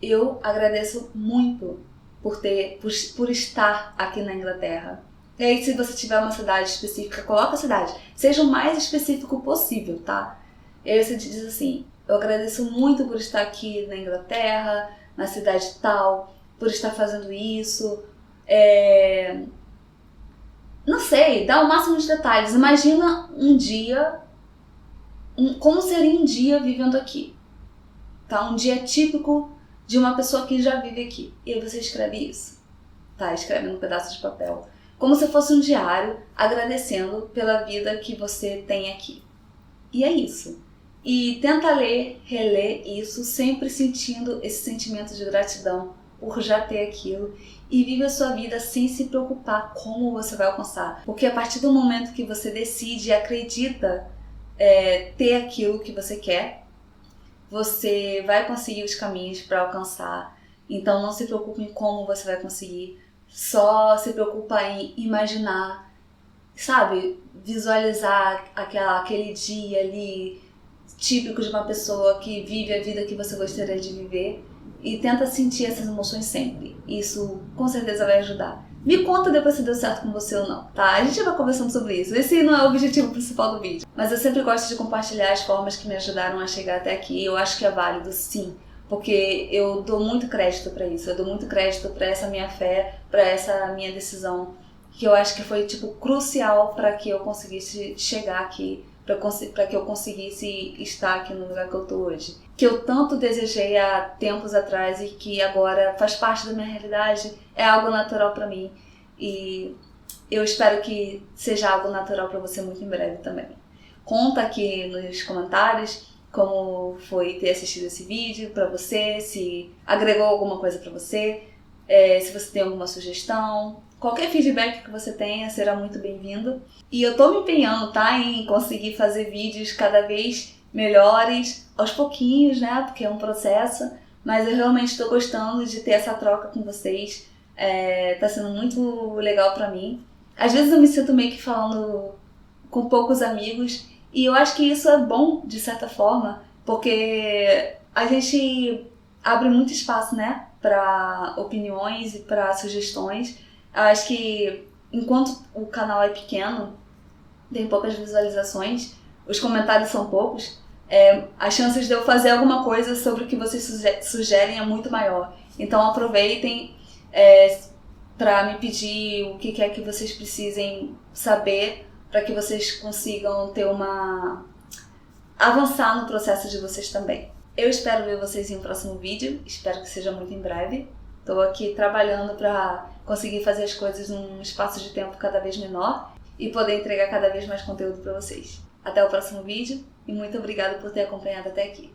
eu agradeço muito por estar aqui na Inglaterra. E aí se você tiver uma cidade específica, coloca a cidade. Seja o mais específico possível, tá? E aí você diz assim, eu agradeço muito por estar aqui na Inglaterra, na cidade tal, por estar fazendo isso. Não sei, dá o máximo de detalhes. Imagina um dia, como seria um dia vivendo aqui. Tá? Um dia típico de uma pessoa que já vive aqui. E aí você escreve isso. Tá? Escreve num pedaço de papel. Como se fosse um diário, agradecendo pela vida que você tem aqui. E é isso. E tenta ler, reler isso, sempre sentindo esse sentimento de gratidão por já ter aquilo. E vive a sua vida sem se preocupar como você vai alcançar. Porque a partir do momento que você decide e acredita ter aquilo que você quer, você vai conseguir os caminhos para alcançar. Então não se preocupe em como você vai conseguir. Só se preocupa em imaginar, sabe? Visualizar aquele dia ali típico de uma pessoa que vive a vida que você gostaria de viver e tenta sentir essas emoções sempre. Isso com certeza vai ajudar. Me conta depois se deu certo com você ou não, tá? A gente vai conversando sobre isso. Esse não é o objetivo principal do vídeo. Mas eu sempre gosto de compartilhar as formas que me ajudaram a chegar até aqui. Eu acho que é válido, sim. Porque eu dou muito crédito pra isso. Eu dou muito crédito pra essa minha fé, pra essa minha decisão. Que eu acho que foi, crucial pra que eu conseguisse chegar aqui. Pra que eu conseguisse estar aqui no lugar que eu tô hoje. Que eu tanto desejei há tempos atrás e que agora faz parte da minha realidade. É algo natural pra mim. E eu espero que seja algo natural pra você muito em breve também. Conta aqui nos comentários como foi ter assistido esse vídeo pra você, se agregou alguma coisa pra você, se você tem alguma sugestão. Qualquer feedback que você tenha será muito bem-vindo. E eu tô me empenhando, tá, em conseguir fazer vídeos cada vez melhores, aos pouquinhos, né, porque é um processo. Mas eu realmente tô gostando de ter essa troca com vocês. Tá sendo muito legal pra mim. Às vezes eu me sinto meio que falando com poucos amigos. E eu acho que isso é bom, de certa forma, porque a gente abre muito espaço, né, para opiniões e para sugestões. Eu acho que enquanto o canal é pequeno, tem poucas visualizações, os comentários são poucos, as chances de eu fazer alguma coisa sobre o que vocês sugerem é muito maior. Então aproveitem para me pedir o que é que vocês precisem saber para que vocês consigam ter avançar no processo de vocês também. Eu espero ver vocês em um próximo vídeo, espero que seja muito em breve. Estou aqui trabalhando para conseguir fazer as coisas num espaço de tempo cada vez menor e poder entregar cada vez mais conteúdo para vocês. Até o próximo vídeo e muito obrigada por ter acompanhado até aqui.